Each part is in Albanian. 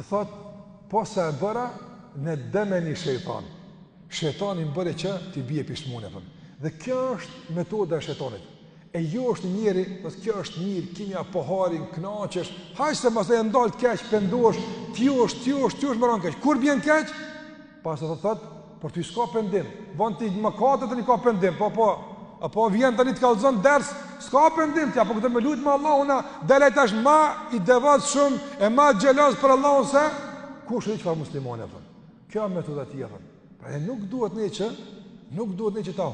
thot, po sa e bëra, në dëmeni shejtan. Shejtani më bëre që t'i bje pishmune. Dhe kjo është metoda e shejtanit. E jo është njeri, kjo është mirë, kimja poharin, knaqesh, hajë se mas e ndalë t'keq, pëndosh, t'ju është më ranë keq. Kur bjen keq? Pas të thot, për t'ju s'ka pëndim. Vën t'i më katët e një ka pëndim, po vjen të një t'kallëzën ders, s'ka pëndim t'ja, po këtë me lujtë me Allahuna, delejt është ma i devat shumë, e ma gjelaz për Allahun se, kush e që fa muslimane, kjo e metoda tjetër. Pra e nuk duhet ne që ta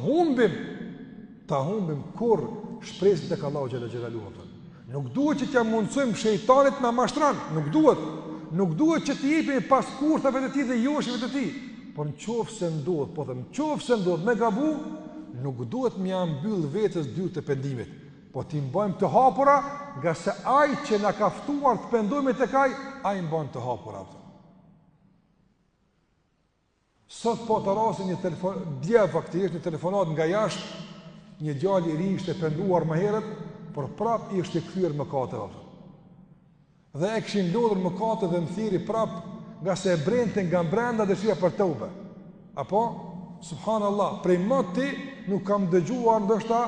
humbim kur shpresit tek Allahu xhalla xhelaluhu. Nuk duhet që t'ja mundsojmë shejtanit na mashtron, nuk duhet që t'i jepim pas kurthave të tij dhe joshave të tij. Por nëse ndodh, me gabu, nuk duhet më ja mbyll vetes dyert e pendimit, po t'i mbajmë të hapura, nga se ai që na ka ftuar të pendojmë tek ai mban të hapura. Sot po të rasin një telefonat nga jashtë, një djalë i ri ishte penduar më herët, por prap i ishte kthyer mëkateve. Dhe e kishin lodhur mëkatet dhe më thiri prap, nga se e brente nga brenda dëshira për tauba. Apo, subhanallahu, prej mëti nuk kam dëgjuar ndoshta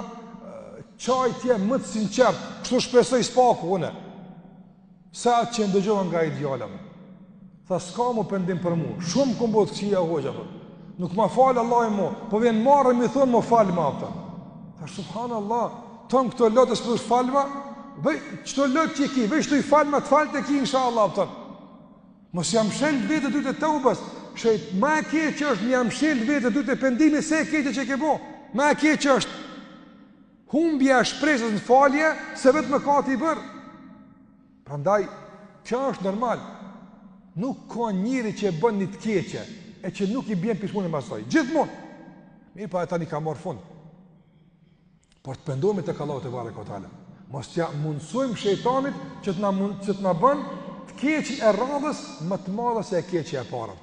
çajtje më të sinqert, kështu shpresoj spaku unë. Sa që ndëgjova nga ai djalë. Tha s'ka mu pendim për mu, shumë këmbot këqia hoxha, nuk ma falë Allah e mu, po vjen marrë mi thonë më falë ma pëta. Tha subhanallah, tonë këto lotë së përsh falë ma, qëto lotë që ki, veç të i falë ma të falë të ki insha Allah pëta. Mos jam shelë vete ty të të ubës, shëjt ma e kje që është, jam shelë vete ty të pendimi se e kje që ke bo, ma e kje që është, humbja shpresës në falje, se vetë më ka t'i bërë. Prandaj, kjo është normal. Nuk ka njëri që e bën një të keqe, e që nuk i bjen pishmune masoj. Gjithmonë. Mirë pa e tani ka marrë fund. Por të pendohemi tek Allahu te barekotale. Mos t'ja mundsojmë shejtanit që t'na bën të keqi e radhës më të madhe se e keqi e para.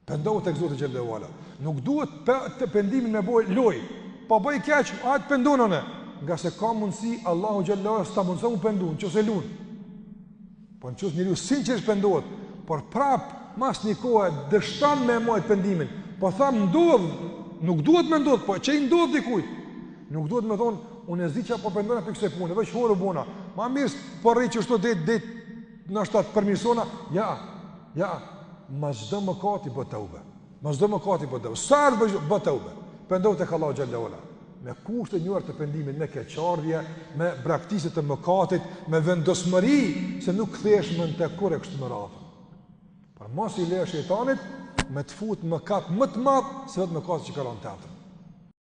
Pendohu tek Zoti xhallahu ala. Nuk duhet të pendimin me boj loj. Po bëj keq, atë pendonone. Nga se ka mundsi Allahu xhallahu ala sta mundson u pendon, nëse lun. Po në qësë njëri u sinqerisht pendohet, por prap, mas një kohë, dështan me mojtë pendimin, po thamë ndodhë, nuk duhet me ndodhë, po që i ndodhë dikujt, nuk duhet me thonë, unë e zi që po pendojnë për këse punë, veç horë bona, ma mirës, po rejtë që shto dhe në shtatë përmisona, ja, ma zdo më kati bë të ube, sarë bë të ube, pendohet e ka Allahu xhallahu ala. Me kushte njërë të pendimin, me keqardhje, me braktisit të mëkatit, me vendosmëri, se nuk kthesh më në të kure kështë më radhë. Por mos i leje shejtanit me të fut mëkat më të madh se vetë mëkati që ka rënë të atër.